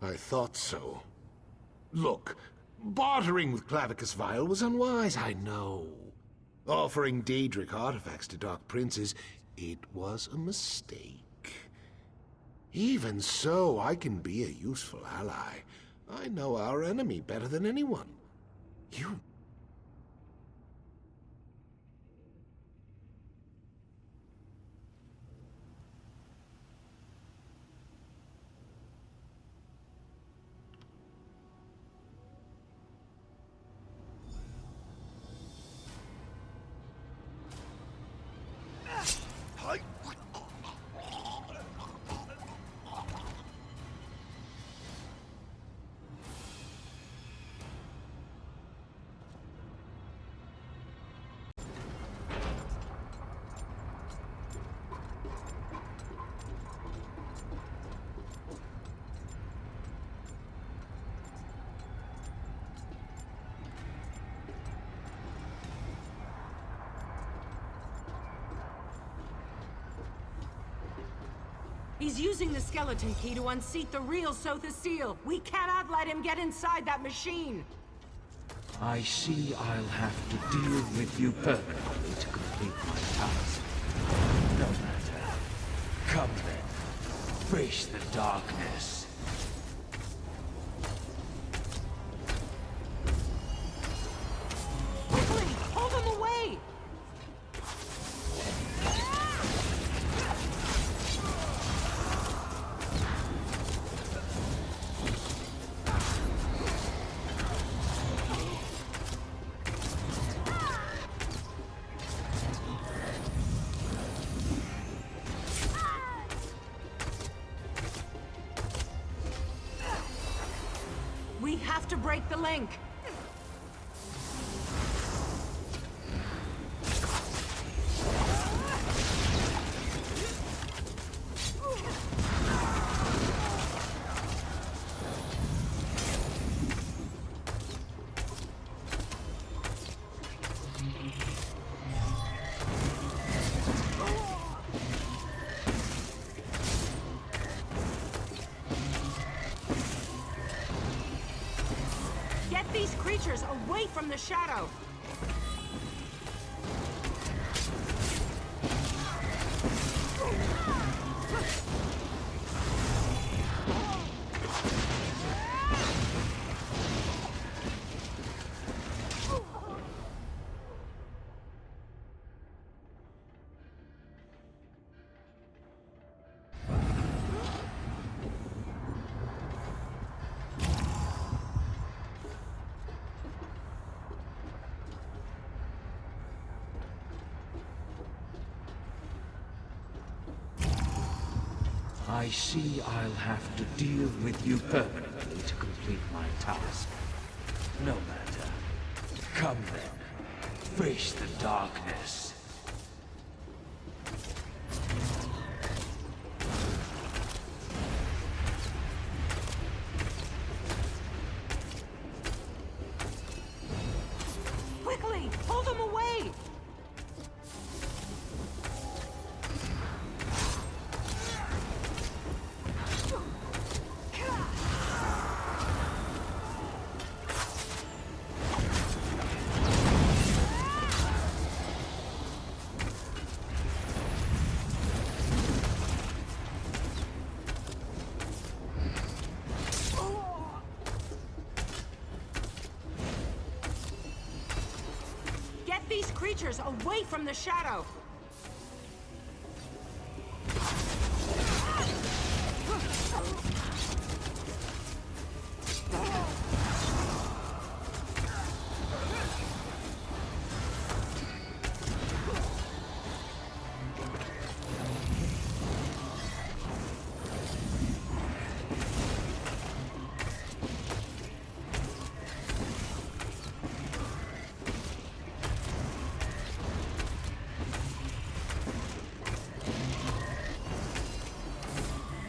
I thought so. Look, bartering with Clavicus Vile was unwise, I know. Offering Daedric artifacts to Dark Princes, it was a mistake. Even so, I can be a useful ally. I know our enemy better than anyone. You... He's using the skeleton key to unseat the real Sotha seal. We cannot let him get inside that machine. I see I'll have to deal with you permanently to complete my task. No matter. Come then. Face the darkness. Quickly! Hold him away! We have to break the link. Get these creatures away from the shadow! I see I'll have to deal with you permanently to complete my task. No matter. Come then. Face the darkness. Quickly! Hold him away! Get these creatures away from the shadow!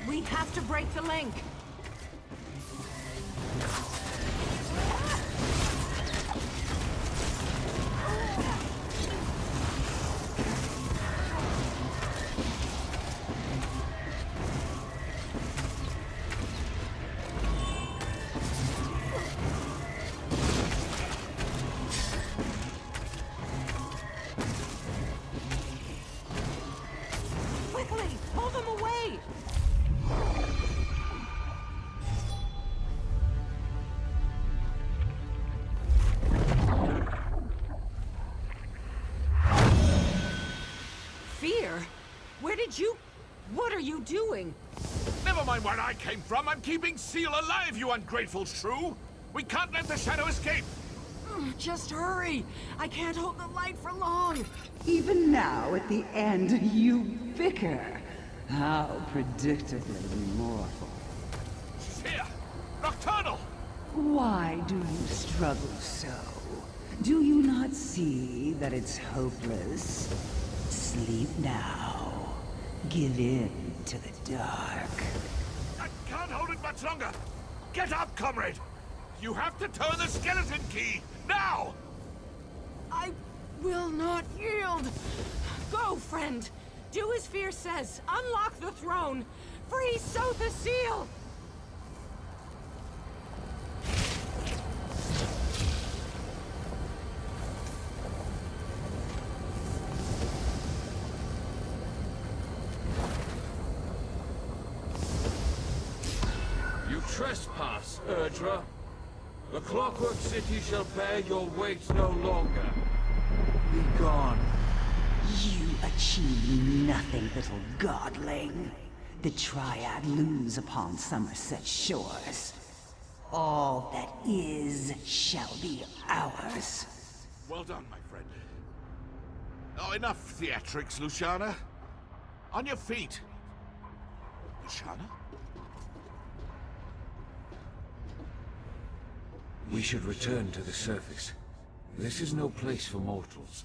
We have to break the link! Did you... What are you doing? Never mind where I came from. I'm keeping Seal alive, you ungrateful shrew. We can't let the shadow escape. Just hurry. I can't hold the light for long. Even now, at the end, you bicker. How predictably mortal. She's here. Nocturnal. Why do you struggle so? Do you not see that it's hopeless? Sleep now. Give in to the dark. I can't hold it much longer. Get up, comrade. You have to turn the skeleton key. Now! I will not yield. Go, friend. Do as Fear says. Unlock the throne. Free Sotha Seal. You trespass, Erdra. The Clockwork City shall bear your weight no longer. Be gone. You achieve nothing, little godling. The Triad lose upon Somerset shores. All that is shall be ours. Well done, my friend. Oh, enough theatrics, Luciana. On your feet. Luciana? We should return to the surface. This is no place for mortals.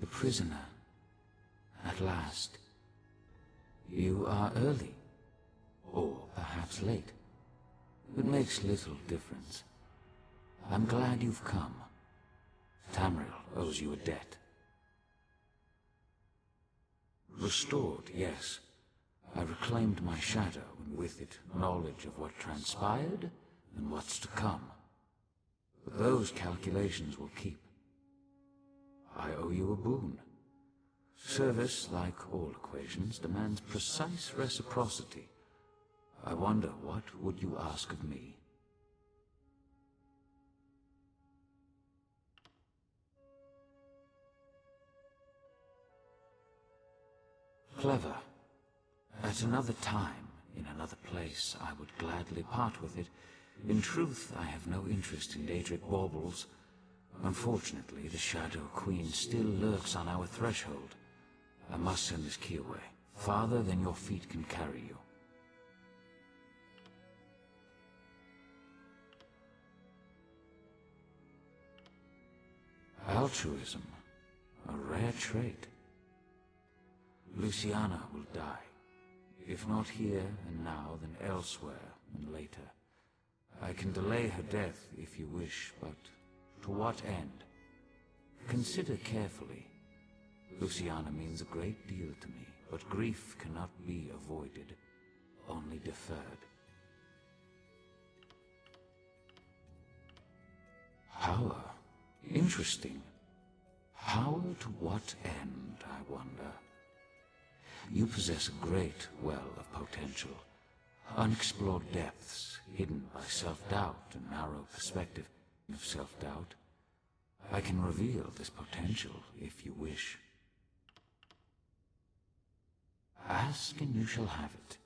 The prisoner. At last. You are early. Or perhaps late. It makes little difference. I'm glad you've come. Tamriel owes you a debt. Restored, yes. I reclaimed my shadow, and with it, knowledge of what transpired and what's to come. But those calculations will keep. I owe you a boon. Service, like all equations, demands precise reciprocity. I wonder, what would you ask of me? Clever. At another time, in another place, I would gladly part with it. In truth, I have no interest in Daedric baubles. Unfortunately, the Shadow Queen still lurks on our threshold. I must send this key away, farther than your feet can carry you. Altruism, a rare trait. Luciana will die. If not here and now, then elsewhere and later. I can delay her death if you wish, but to what end? Consider carefully. Luciana means a great deal to me, but grief cannot be avoided, only deferred. Power? Interesting. Power to what end, I wonder? You possess a great well of potential, unexplored depths, hidden by self-doubt and narrow perspective of self-doubt. I can reveal this potential if you wish. Ask and you shall have it.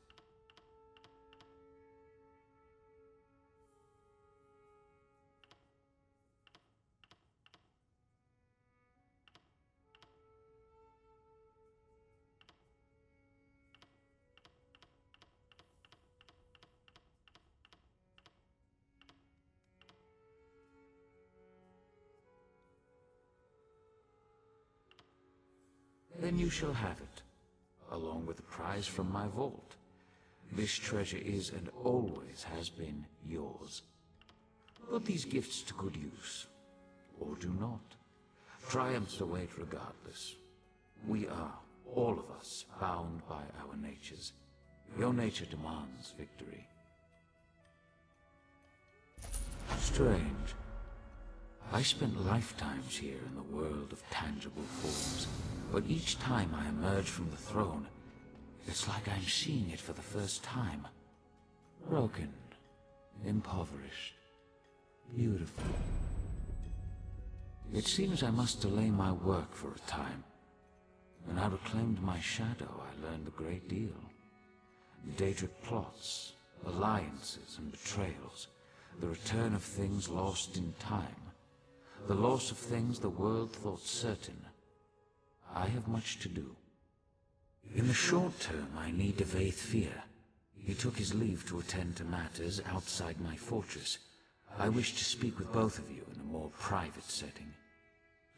Then you shall have it, along with the prize from my vault. This treasure is and always has been yours. Put these gifts to good use, or do not. Triumphs await regardless. We are, all of us, bound by our natures. Your nature demands victory. Strange. I spent lifetimes here in the world of tangible forms, but each time I emerge from the throne, It's like I'm seeing it for the first time. Broken, impoverished, beautiful. It seems I must delay my work for a time. When I reclaimed my shadow, I learned a great deal. Daedric plots, alliances and betrayals, the return of things lost in time, the loss of things the world thought certain. I have much to do. In the short term, I need Fear. He took his leave to attend to matters outside my fortress. I wish to speak with both of you in a more private setting.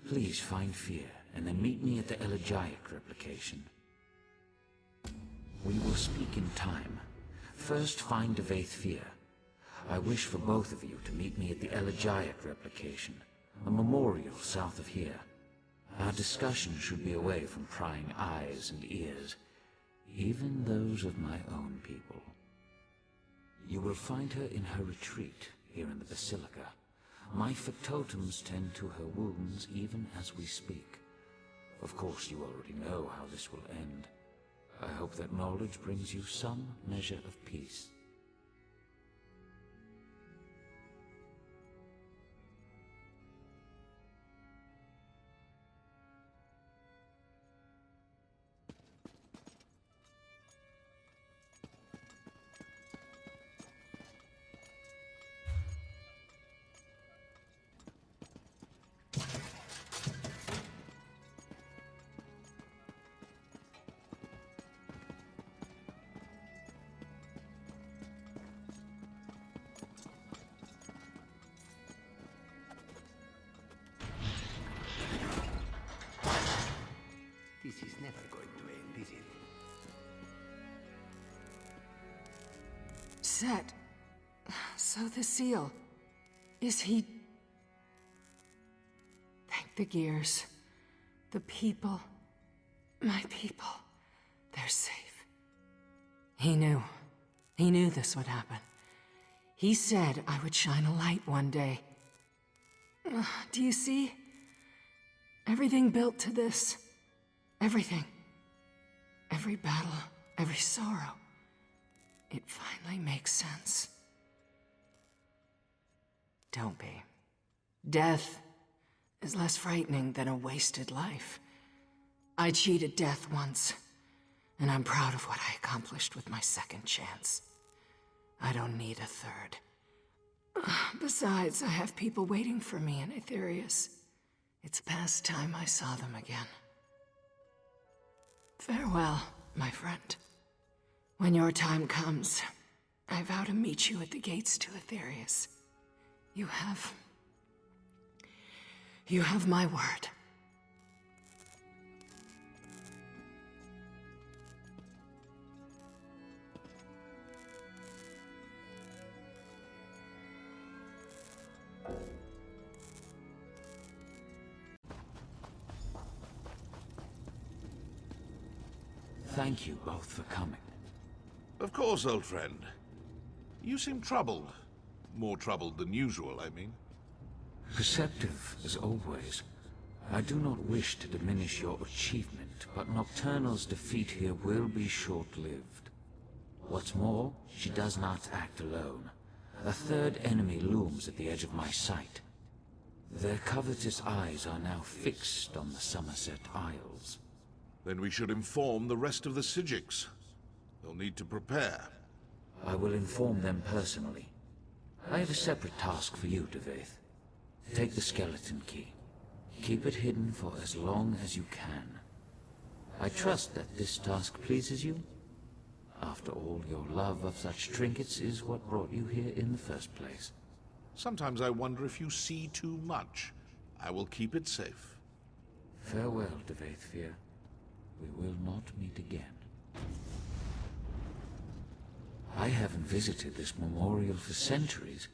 Please find Fear, and then meet me at the elegiac replication. We will speak in time. First, find Fear. I wish for both of you to meet me at the elegiac replication, a memorial south of here. Our discussion should be away from prying eyes and ears, even those of my own people. You will find her in her retreat here in the Basilica. My factotums tend to her wounds even as we speak. Of course, you already know how this will end. I hope that knowledge brings you some measure of peace. This is never going to end, is it? Set. So the seal. Is he... Thank the gears. The people. My people. They're safe. He knew. He knew this would happen. He said I would shine a light one day. Do you see? Everything built to this. Everything. Every battle, every sorrow. It finally makes sense. Don't be. Death is less frightening than a wasted life. I cheated death once, and I'm proud of what I accomplished with my second chance. I don't need a third. Besides, I have people waiting for me in Aetherius. It's past time I saw them again. Farewell, my friend. When your time comes, I vow to meet you at the gates to Aetherius. You have my word. Thank you both for coming. Of course, old friend. You seem troubled. More troubled than usual, I mean. Perceptive, as always. I do not wish to diminish your achievement, but Nocturnal's defeat here will be short-lived. What's more, she does not act alone. A third enemy looms at the edge of my sight. Their covetous eyes are now fixed on the Somerset Isles. Then we should inform the rest of the Sigics. They'll need to prepare. I will inform them personally. I have a separate task for you, Devaith. Take the skeleton key. Keep it hidden for as long as you can. I trust that this task pleases you. After all, your love of such trinkets is what brought you here in the first place. Sometimes I wonder if you see too much. I will keep it safe. Farewell, Devaith. We will not meet again. I haven't visited this memorial for centuries,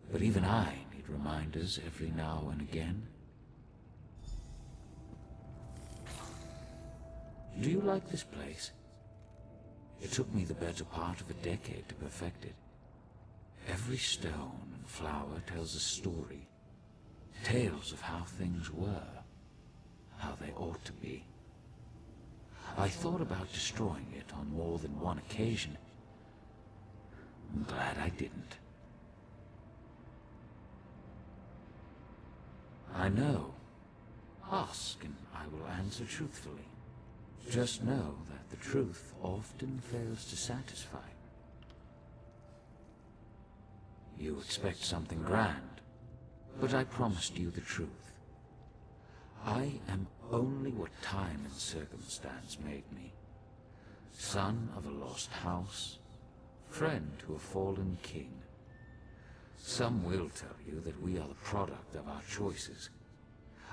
but even I need reminders every now and again. Do you like this place? It took me the better part of a decade to perfect it. Every stone and flower tells a story. Tales of how things were, how they ought to be. I thought about destroying it on more than one occasion. I'm glad I didn't. I know. Ask and I will answer truthfully. Just know that the truth often fails to satisfy. You expect something grand, but I promised you the truth. I am only what time and circumstance made me. Son of a lost house, friend to a fallen king. Some will tell you that we are the product of our choices.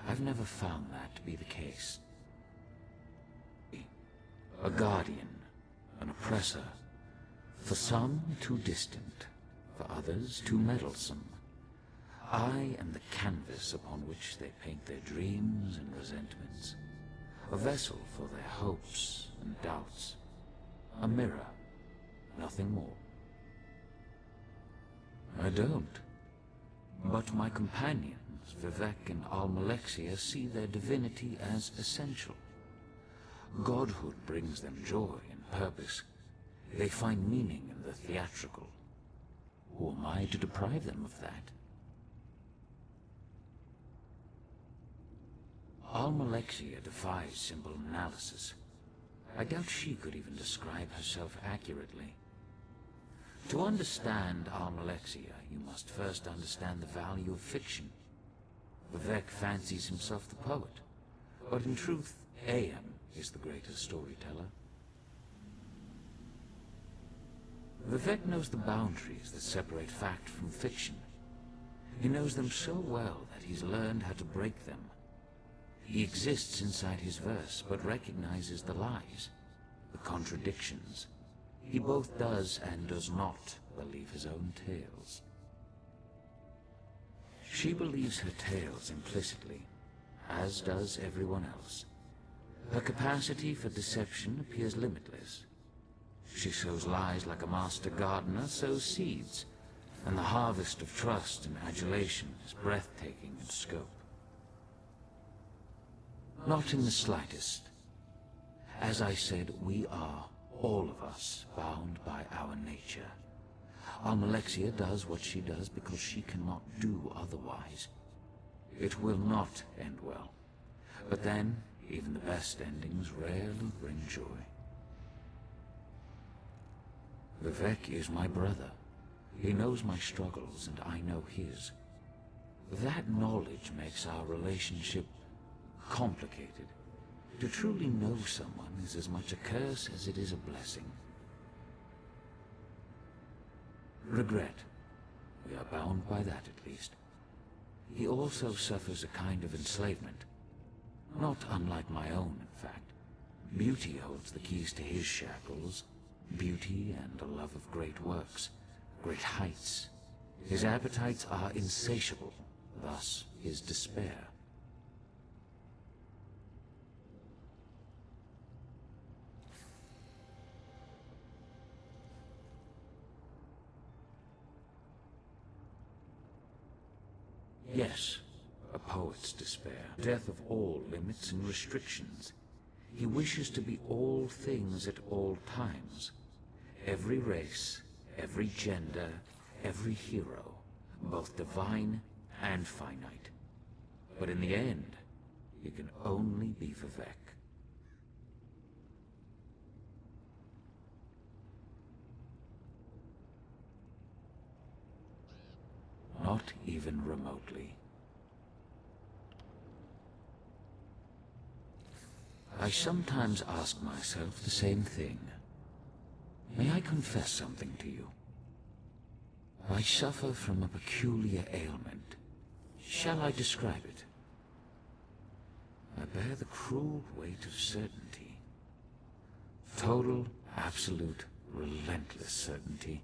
I've never found that to be the case. A guardian, an oppressor. For some, too distant. For others, too meddlesome. I am the canvas upon which they paint their dreams and resentments. A vessel for their hopes and doubts. A mirror, nothing more. I don't. But my companions, Vivek and Almalexia, see their divinity as essential. Godhood brings them joy and purpose. They find meaning in the theatrical. Who am I to deprive them of that? Almalexia defies simple analysis. I doubt she could even describe herself accurately. To understand Almalexia, you must first understand the value of fiction. Vivek fancies himself the poet, but in truth, AM is the greatest storyteller. Vivek knows the boundaries that separate fact from fiction. He knows them so well that he's learned how to break them. He exists inside his verse, but recognizes the lies, the contradictions. He both does and does not believe his own tales. She believes her tales implicitly, as does everyone else. Her capacity for deception appears limitless. She sows lies like a master gardener sows seeds, and the harvest of trust and adulation is breathtaking in scope. Not in the slightest. As I said, we are, all of us, bound by our nature. Almalexia does what she does because she cannot do otherwise. It will not end well. But then, even the best endings rarely bring joy. Vivek is my brother. He knows my struggles and I know his. That knowledge makes our relationship complicated. To truly know someone is as much a curse as it is a blessing. Regret. We are bound by that at least. He also suffers a kind of enslavement. Not unlike my own, in fact. Beauty holds the keys to his shackles. Beauty and a love of great works, great heights. His appetites are insatiable, thus his despair. Yes, a poet's despair. Death of all limits and restrictions. He wishes to be all things at all times. Every race, every gender, every hero, both divine and finite. But in the end, he can only be Vivek. Not even remotely. I sometimes ask myself the same thing. May I confess something to you? I suffer from a peculiar ailment. Shall I describe it? I bear the cruel weight of certainty. Total, absolute, relentless certainty.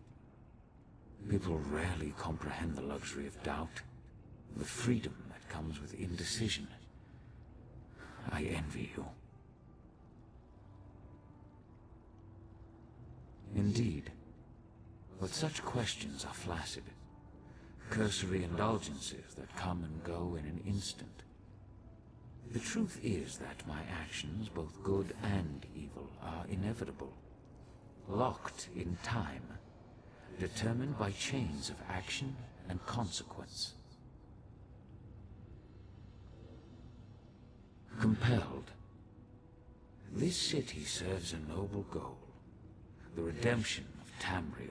People rarely comprehend the luxury of doubt, the freedom that comes with indecision. I envy you. Indeed, but such questions are flaccid, cursory indulgences that come and go in an instant. The truth is that my actions, both good and evil, are inevitable, locked in time, determined by chains of action and consequence. Compelled. This city serves a noble goal, the redemption of Tamriel,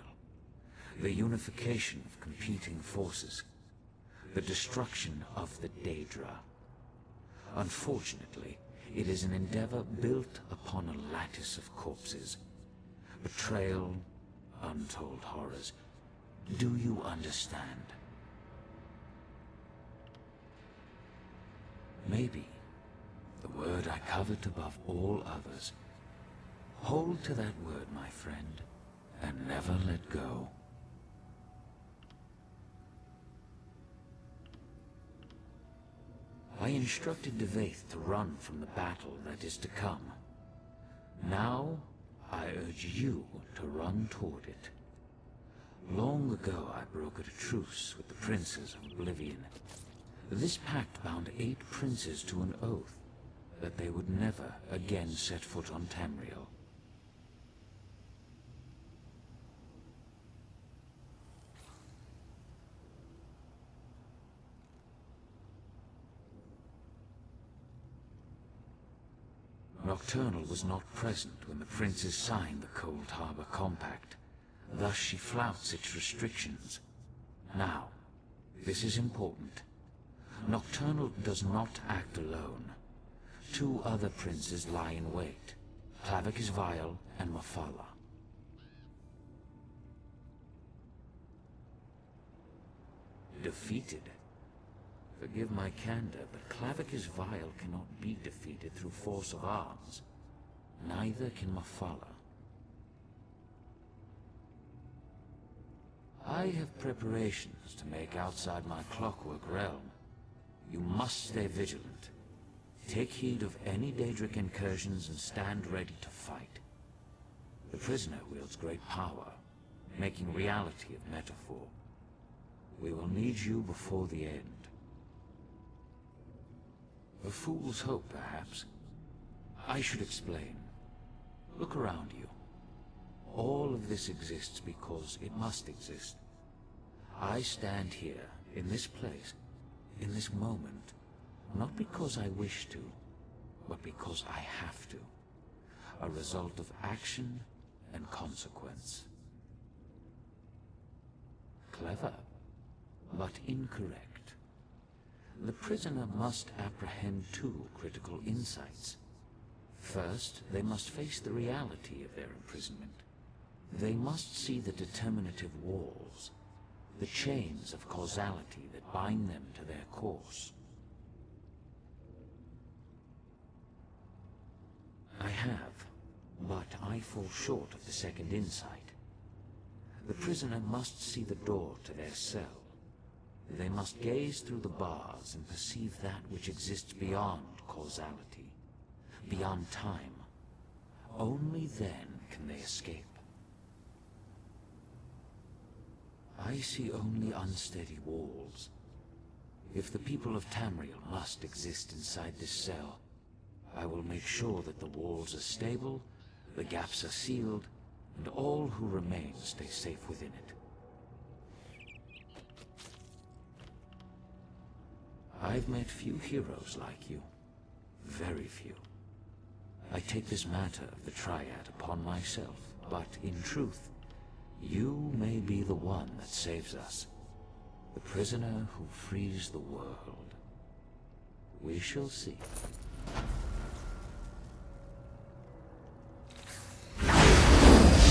the unification of competing forces, the destruction of the Daedra. Unfortunately, it is an endeavor built upon a lattice of corpses. Betrayal, untold horrors. Do you understand? Maybe the word I covet above all others. Hold to that word, my friend, and never let go. I instructed Devaith to run from the battle that is to come. Now, I urge you to run toward it. Long ago I brokered a truce with the princes of Oblivion. This pact bound 8 princes to an oath that they would never again set foot on Tamriel. Nocturnal was not present when the princes signed the Cold Harbor Compact. Thus she flouts its restrictions. Now, this is important. Nocturnal does not act alone. 2 other princes lie in wait, Clavicus Vile and Mafala. Defeated? Forgive my candor, but Clavicus Vile cannot be defeated through force of arms. Neither can Mafala. I have preparations to make outside my clockwork realm. You must stay vigilant. Take heed of any Daedric incursions and stand ready to fight. The prisoner wields great power, making reality of metaphor. We will need you before the end. A fool's hope, perhaps. I should explain. Look around you. All of this exists because it must exist. I stand here, in this place, in this moment, not because I wish to, but because I have to. A result of action and consequence. Clever, but incorrect. The prisoner must apprehend 2 critical insights. First, they must face the reality of their imprisonment. They must see the determinative walls, the chains of causality that bind them to their course. I have, but I fall short of the second insight. The prisoner must see the door to their cell. They must gaze through the bars and perceive that which exists beyond causality, beyond time. Only then can they escape. I see only unsteady walls. If the people of Tamriel must exist inside this cell, I will make sure that the walls are stable, the gaps are sealed, and all who remain stay safe within it. I've met few heroes like you. Very few. I take this matter of the Triad upon myself, but in truth, you may be the one that saves us. The prisoner who frees the world. We shall see.